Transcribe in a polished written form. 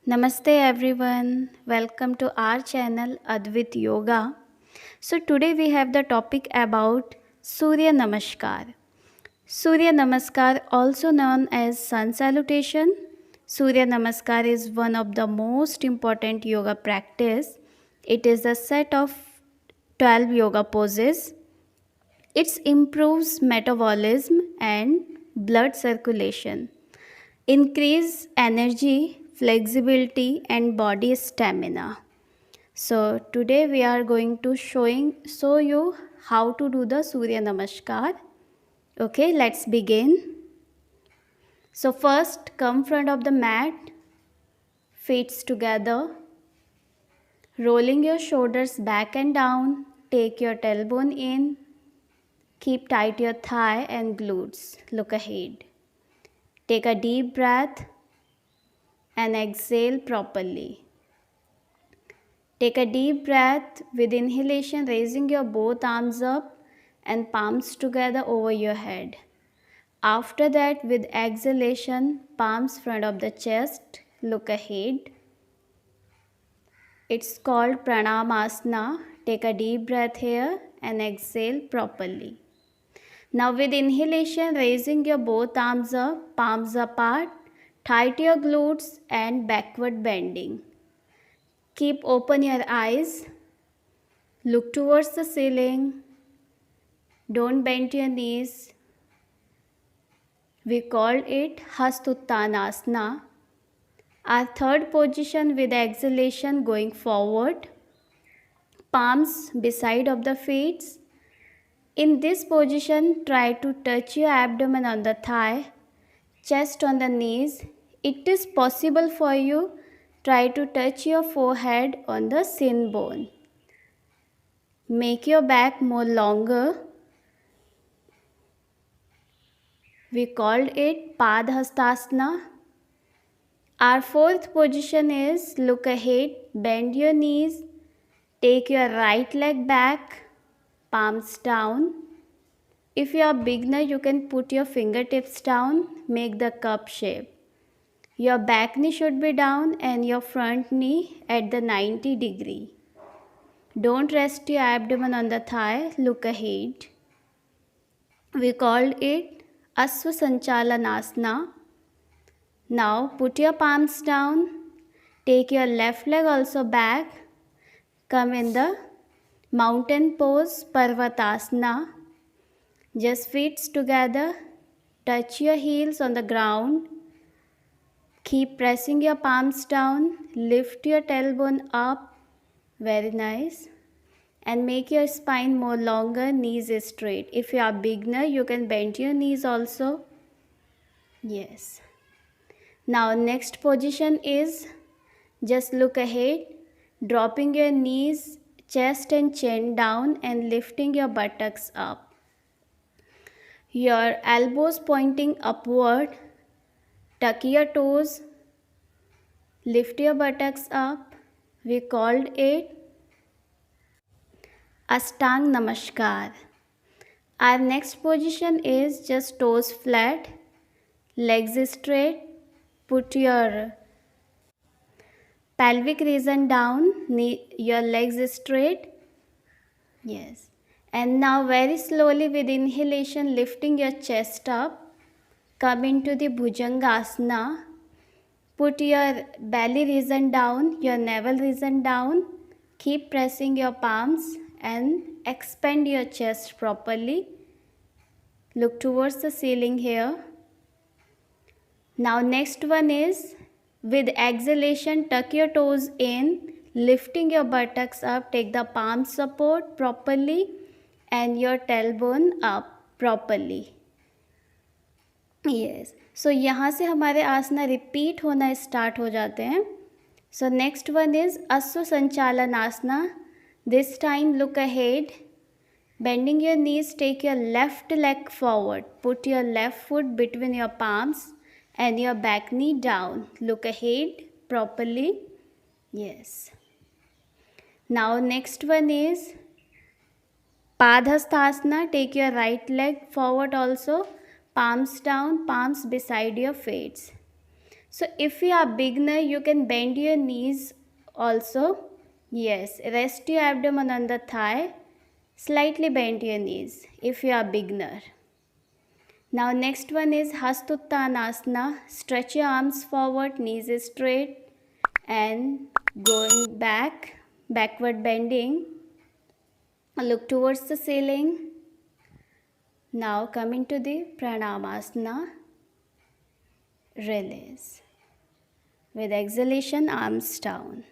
Namaste everyone. Welcome to our channel Advit Yoga. So today we have the topic about Surya Namaskar. Surya Namaskar, also known as sun salutation. Surya Namaskar is one of the most important yoga practice. It is a set of 12 yoga poses. It improves metabolism and blood circulation, increase energy, flexibility and body stamina. So today we are going to show you how to do the Surya Namaskar. Okay, let's begin. So first come front of the mat, feet together, rolling your shoulders back and down, take your tailbone in, keep tight your thigh and glutes, look ahead. Take a deep breath and exhale properly. Take a deep breath with inhalation, raising your both arms up and palms together over your head. After that, with exhalation, palms front of the chest, look ahead. It's called Pranamasana. Take a deep breath here and exhale properly. Now with inhalation, raising your both arms up, palms apart, tight your glutes and backward bending. Keep open your eyes. Look towards the ceiling. Don't bend your knees. We call it Hastuttanasana. Our third position with exhalation going forward. Palms beside of the feet. In this position, try to touch your abdomen on the thigh, chest on the knees. It is possible for you. Try to touch your forehead on the shin bone. Make your back more longer. We called it Padhastasana. Our fourth position is look ahead, bend your knees, take your right leg back, palms down. If you are beginner, you can put your fingertips down, make the cup shape. Your back knee should be down and your front knee at the 90 degree. Don't rest your abdomen on the thigh, look ahead. We called it Asvasanchalanasana. Now put your palms down, take your left leg also back, come in the mountain pose Parvatasana. Just feet together, touch your heels on the ground, keep pressing your palms down, lift your tailbone up, very nice. And make your spine more longer, knees straight. If you are beginner, you can bend your knees also. Yes. Now next position is just look ahead, dropping your knees, chest and chin down and lifting your buttocks up. Your elbows pointing upward, tuck your toes, lift your buttocks up. We called it Ashtang Namaskar. Our next position is just toes flat, legs straight, put your pelvic region down, your legs straight. Yes. And now very slowly with inhalation, lifting your chest up, come into the Bhujangasana. Put your belly region down, your navel region down. Keep pressing your palms and expand your chest properly. Look towards the ceiling here. Now next one is with exhalation, tuck your toes in, lifting your buttocks up, take the palm support properly and your tailbone up properly. Yes. So यहाँ से हमारे आसना repeat होना start हो जाते हैं. So next one is Asvasanchalanasana. This time look ahead. Bending your knees, take your left leg forward. Put your left foot between your palms and your back knee down. Look ahead properly. Yes. Now next one is Padhastasana. Take your right leg forward also. Palms down, palms beside your feet. So if you are beginner, you can bend your knees also. Yes, rest your abdomen on the thigh, slightly bend your knees if you are beginner. Now next one is Hastuttanasana. Stretch your arms forward, knees is straight and going back, backward bending. Look towards the ceiling. Now coming to the Pranamasana. Release. With exhalation, arms down.